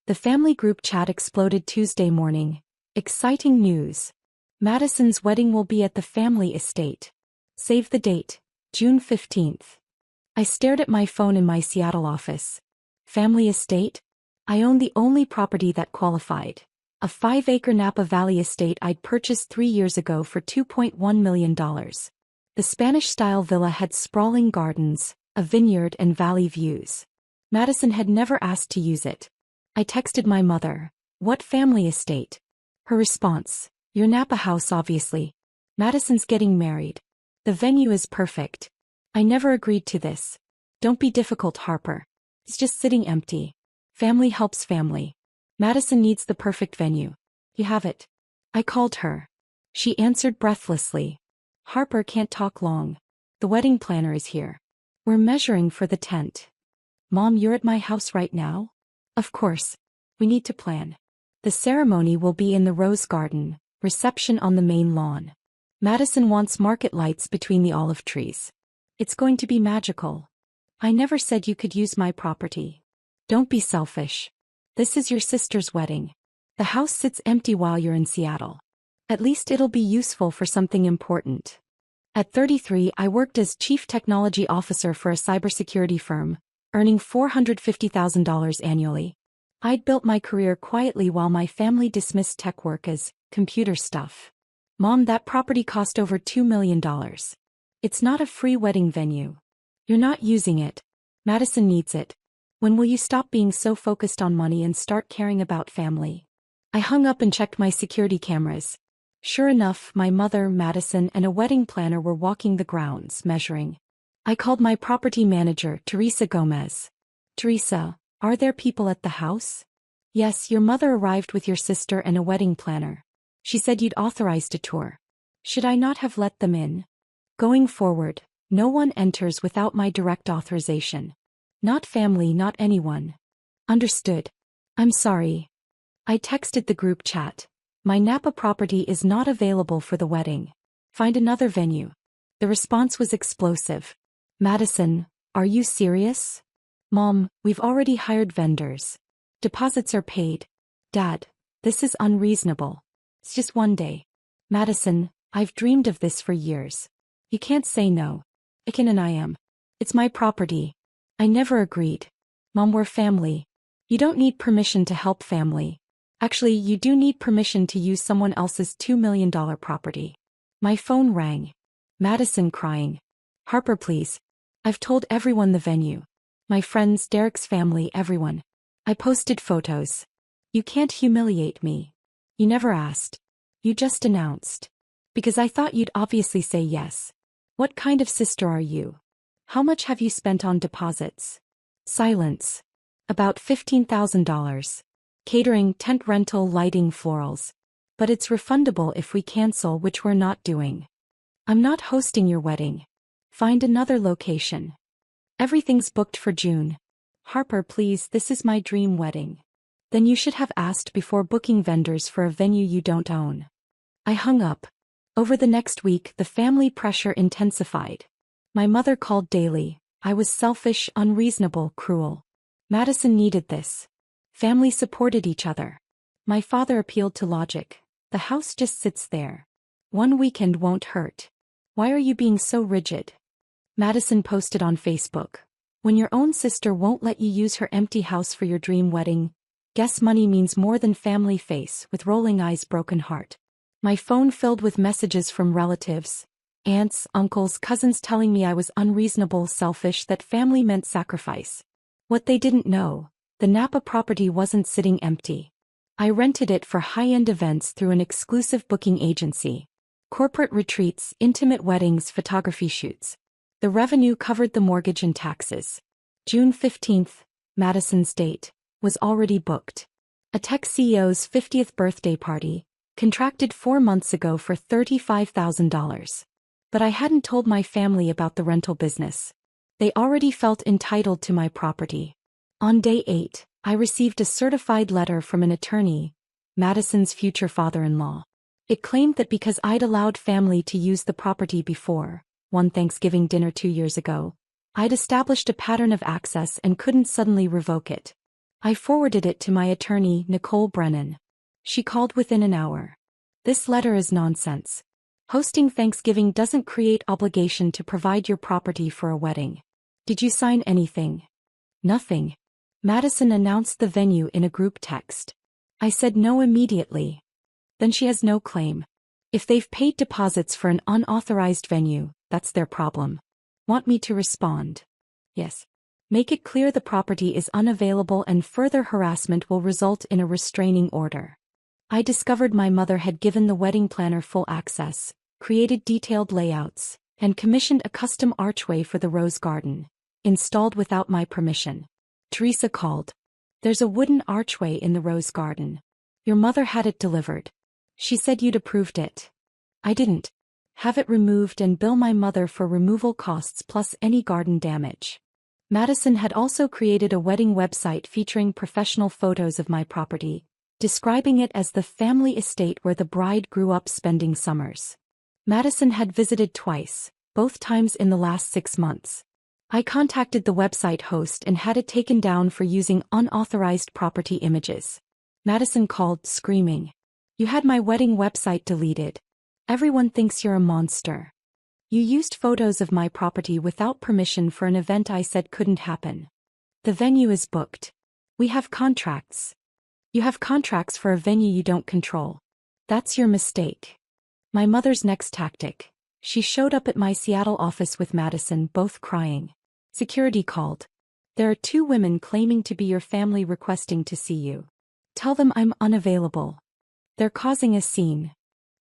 The family group chat exploded Tuesday morning. Exciting news. Madison's wedding will be at the family estate. Save the date, June 15th. I stared at my phone in my Seattle office. Family estate? I own the only property that qualified. A 5-acre Napa Valley estate I'd purchased 3 years ago for $2.1 million. The Spanish-style villa had sprawling gardens, a vineyard and valley views. Madison had never asked to use it. I texted my mother, "What family estate?" Her response, "Your Napa house obviously. Madison's getting married. The venue is perfect." I never agreed to this. Don't be difficult, Harper. It's just sitting empty. Family helps family. Madison needs the perfect venue. You have it. I called her. She answered breathlessly. Harper can't talk long. The wedding planner is here. We're measuring for the tent. Mom, you're at my house right now? Of course. We need to plan. The ceremony will be in the rose garden, reception on the main lawn. Madison wants market lights between the olive trees. It's going to be magical. I never said you could use my property. Don't be selfish. This is your sister's wedding. The house sits empty while you're in Seattle. At least it'll be useful for something important. At 33, I worked as Chief Technology Officer for a cybersecurity firm, earning $450,000 annually. I'd built my career quietly while my family dismissed tech work as computer stuff. Mom, that property cost over $2 million. It's not a free wedding venue. You're not using it. Madison needs it. When will you stop being so focused on money and start caring about family? I hung up and checked my security cameras. Sure enough, my mother, Madison, and a wedding planner were walking the grounds, measuring. I called my property manager, Teresa Gomez. Teresa, are there people at the house? Yes, your mother arrived with your sister and a wedding planner. She said you'd authorized a tour. Should I not have let them in? Going forward, no one enters without my direct authorization. Not family, not anyone. Understood. I'm sorry. I texted the group chat. My Napa property is not available for the wedding. Find another venue. The response was explosive. Madison, are you serious? Mom, we've already hired vendors. Deposits are paid. Dad, this is unreasonable. It's just one day. Madison, I've dreamed of this for years. You can't say no. I can and I am. It's my property. I never agreed. Mom, we're family. You don't need permission to help family. Actually, you do need permission to use someone else's $2 million property. My phone rang. Madison crying. Harper, please. I've told everyone the venue. My friends, Derek's family, everyone. I posted photos. You can't humiliate me. You never asked. You just announced. Because I thought you'd obviously say yes. What kind of sister are you? How much have you spent on deposits? Silence. About $15,000. Catering, tent rental, lighting, florals. But it's refundable if we cancel, which we're not doing. I'm not hosting your wedding. Find another location. Everything's booked for June. Harper, please, this is my dream wedding. Then you should have asked before booking vendors for a venue you don't own. I hung up. Over the next week, the family pressure intensified. My mother called daily. I was selfish, unreasonable, cruel. Madison needed this. Family supported each other. My father appealed to logic. The house just sits there. One weekend won't hurt. Why are you being so rigid? Madison posted on Facebook. When your own sister won't let you use her empty house for your dream wedding, guess money means more than family. Face with rolling eyes, broken heart. My phone filled with messages from relatives, aunts, uncles, cousins telling me I was unreasonable, selfish, that family meant sacrifice. What they didn't know, the Napa property wasn't sitting empty. I rented it for high-end events through an exclusive booking agency. Corporate retreats, intimate weddings, photography shoots. The revenue covered the mortgage and taxes. June 15th, Madison's date, was already booked. A tech CEO's 50th birthday party, contracted 4 months ago for $35,000. But I hadn't told my family about the rental business. They already felt entitled to my property. On day 8, I received a certified letter from an attorney, Madison's future father-in-law. It claimed that because I'd allowed family to use the property before, one Thanksgiving dinner 2 years ago, I'd established a pattern of access and couldn't suddenly revoke it. I forwarded it to my attorney, Nicole Brennan. She called within an hour. This letter is nonsense. Hosting Thanksgiving doesn't create obligation to provide your property for a wedding. Did you sign anything? Nothing. Madison announced the venue in a group text. I said no immediately. Then she has no claim. If they've paid deposits for an unauthorized venue, that's their problem. Want me to respond? Yes. Make it clear the property is unavailable and further harassment will result in a restraining order. I discovered my mother had given the wedding planner full access, created detailed layouts, and commissioned a custom archway for the rose garden, installed without my permission. Teresa called. There's a wooden archway in the rose garden. Your mother had it delivered. She said you'd approved it. I didn't. Have it removed and bill my mother for removal costs plus any garden damage. Madison had also created a wedding website featuring professional photos of my property, describing it as the family estate where the bride grew up spending summers. Madison had visited twice, both times in the last 6 months. I contacted the website host and had it taken down for using unauthorized property images. Madison called, screaming. You had my wedding website deleted. Everyone thinks you're a monster. You used photos of my property without permission for an event I said couldn't happen. The venue is booked. We have contracts. You have contracts for a venue you don't control. That's your mistake. My mother's next tactic. She showed up at my Seattle office with Madison, both crying. Security called. There are 2 women claiming to be your family requesting to see you. Tell them I'm unavailable. They're causing a scene.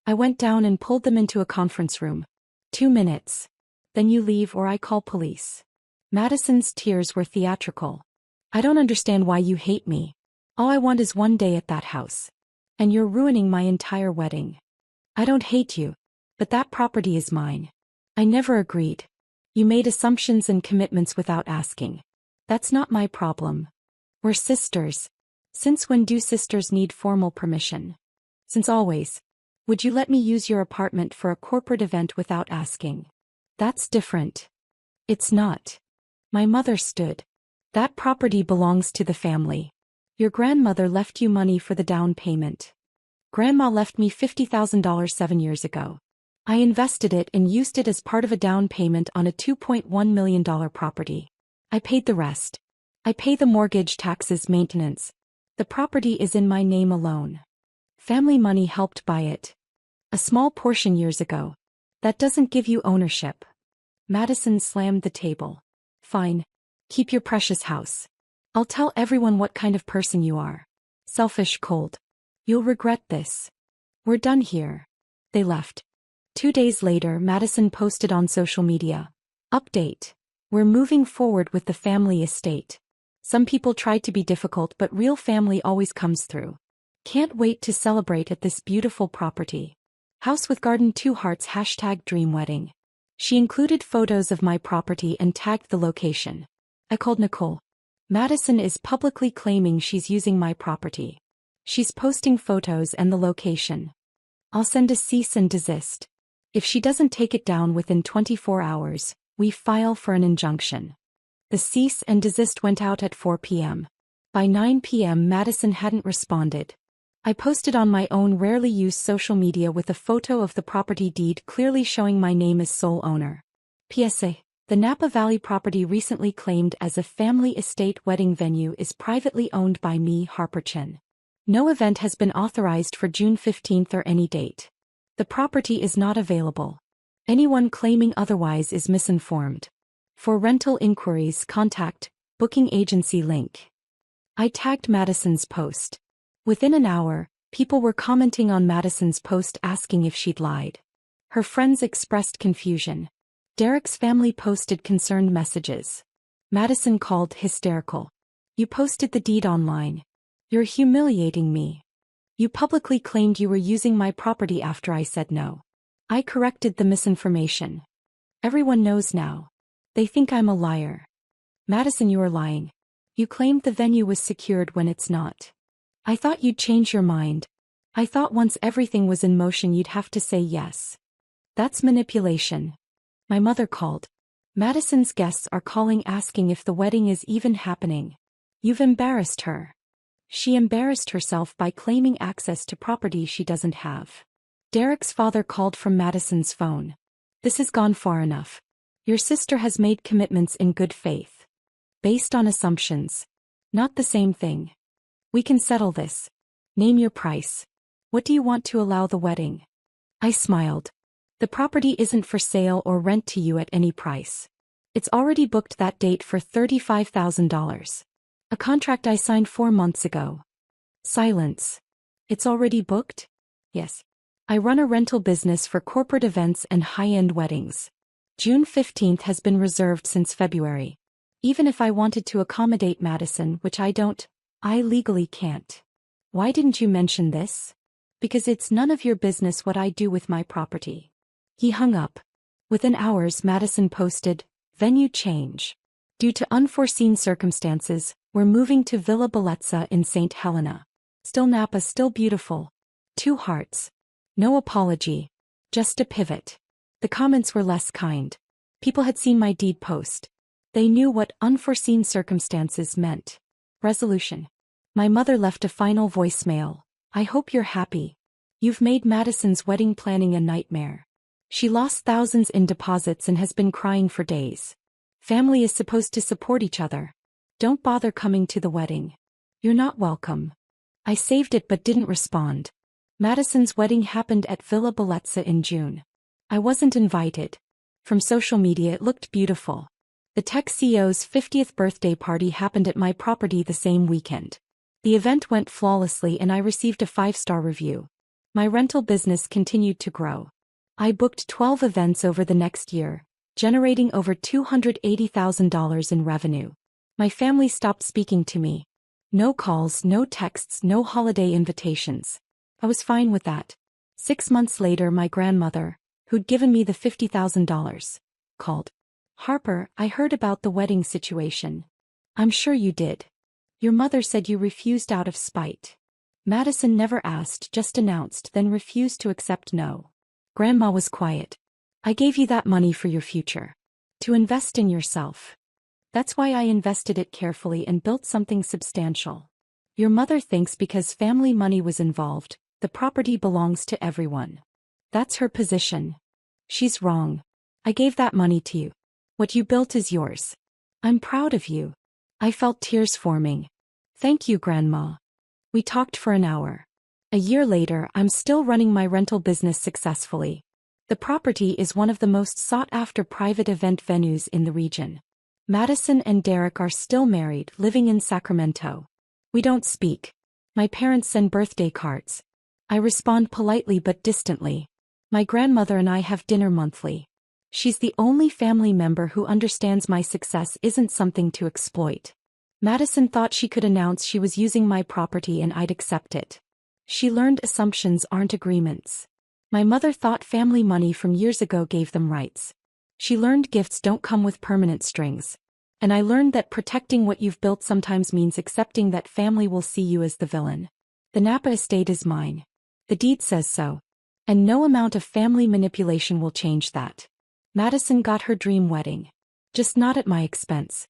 I went down and pulled them into a conference room. 2 minutes. Then you leave or I call police. Madison's tears were theatrical. I don't understand why you hate me. All I want is 1 day at that house. And you're ruining my entire wedding. I don't hate you. But that property is mine. I never agreed. You made assumptions and commitments without asking. That's not my problem. We're sisters. Since when do sisters need formal permission? Since always. Would you let me use your apartment for a corporate event without asking? That's different. It's not. My mother stood. That property belongs to the family. Your grandmother left you money for the down payment. Grandma left me $50,000 7 years ago. I invested it and used it as part of a down payment on a $2.1 million property. I paid the rest. I pay the mortgage, taxes, maintenance. The property is in my name alone. Family money helped buy it. A small portion years ago. That doesn't give you ownership. Madison slammed the table. Fine. Keep your precious house. I'll tell everyone what kind of person you are. Selfish, cold. You'll regret this. We're done here. They left. 2 days later, Madison posted on social media. Update. We're moving forward with the family estate. Some people tried to be difficult, but real family always comes through. Can't wait to celebrate at this beautiful property. House with garden 2 hearts #dream wedding. She included photos of my property and tagged the location. I called Nicole. Madison is publicly claiming she's using my property. She's posting photos and the location. I'll send a cease and desist. If she doesn't take it down within 24 hours, we file for an injunction. The cease and desist went out at 4 p.m. By 9 p.m. Madison hadn't responded. I posted on my own rarely used social media with a photo of the property deed clearly showing my name as sole owner. PSA. The Napa Valley property recently claimed as a family estate wedding venue is privately owned by me, Harper Chin. No event has been authorized for June 15th or any date. The property is not available. Anyone claiming otherwise is misinformed. For rental inquiries, contact booking agency link. I tagged Madison's post. Within an hour, people were commenting on Madison's post asking if she'd lied. Her friends expressed confusion. Derek's family posted concerned messages. Madison called hysterical. You posted the deed online. You're humiliating me. You publicly claimed you were using my property after I said no. I corrected the misinformation. Everyone knows now. They think I'm a liar. Madison, you are lying. You claimed the venue was secured when it's not. I thought you'd change your mind. I thought once everything was in motion you'd have to say yes. That's manipulation. My mother called. Madison's guests are calling asking if the wedding is even happening. You've embarrassed her. She embarrassed herself by claiming access to property she doesn't have. Derek's father called from Madison's phone. This has gone far enough. Your sister has made commitments in good faith. Based on assumptions. Not the same thing. We can settle this. Name your price. What do you want to allow the wedding? I smiled. The property isn't for sale or rent to you at any price. It's already booked that date for $35,000. A contract I signed 4 months ago. Silence. It's already booked? Yes. I run a rental business for corporate events and high-end weddings. June 15th has been reserved since February. Even if I wanted to accommodate Madison, which I don't, I legally can't. Why didn't you mention this? Because it's none of your business what I do with my property. He hung up. Within hours, Madison posted, venue change. Due to unforeseen circumstances, we're moving to Villa Bellezza in St. Helena. Still Napa, still beautiful. 2 hearts. No apology. Just a pivot. The comments were less kind. People had seen my deed post. They knew what unforeseen circumstances meant. Resolution. My mother left a final voicemail. I hope you're happy. You've made Madison's wedding planning a nightmare. She lost thousands in deposits and has been crying for days. Family is supposed to support each other. Don't bother coming to the wedding. You're not welcome. I saved it but didn't respond. Madison's wedding happened at Villa Bellezza in June. I wasn't invited. From social media it looked beautiful. The tech CEO's 50th birthday party happened at my property the same weekend. The event went flawlessly and I received a 5-star review. My rental business continued to grow. I booked 12 events over the next year, generating over $280,000 in revenue. My family stopped speaking to me. No calls, no texts, no holiday invitations. I was fine with that. 6 months later, my grandmother, who'd given me the $50,000, called. Harper, I heard about the wedding situation. I'm sure you did. Your mother said you refused out of spite. Madison never asked, just announced, then refused to accept no. Grandma was quiet. I gave you that money for your future. To invest in yourself. That's why I invested it carefully and built something substantial. Your mother thinks because family money was involved, the property belongs to everyone. That's her position. She's wrong. I gave that money to you. What you built is yours. I'm proud of you. I felt tears forming. Thank you, Grandma. We talked for an hour. A year later, I'm still running my rental business successfully. The property is one of the most sought-after private event venues in the region. Madison and Derek are still married, living in Sacramento. We don't speak. My parents send birthday cards. I respond politely but distantly. My grandmother and I have dinner monthly. She's the only family member who understands my success isn't something to exploit. Madison thought she could announce she was using my property and I'd accept it. She learned assumptions aren't agreements. My mother thought family money from years ago gave them rights. She learned gifts don't come with permanent strings. And I learned that protecting what you've built sometimes means accepting that family will see you as the villain. The Napa estate is mine. The deed says so. And no amount of family manipulation will change that. Madison got her dream wedding. Just not at my expense.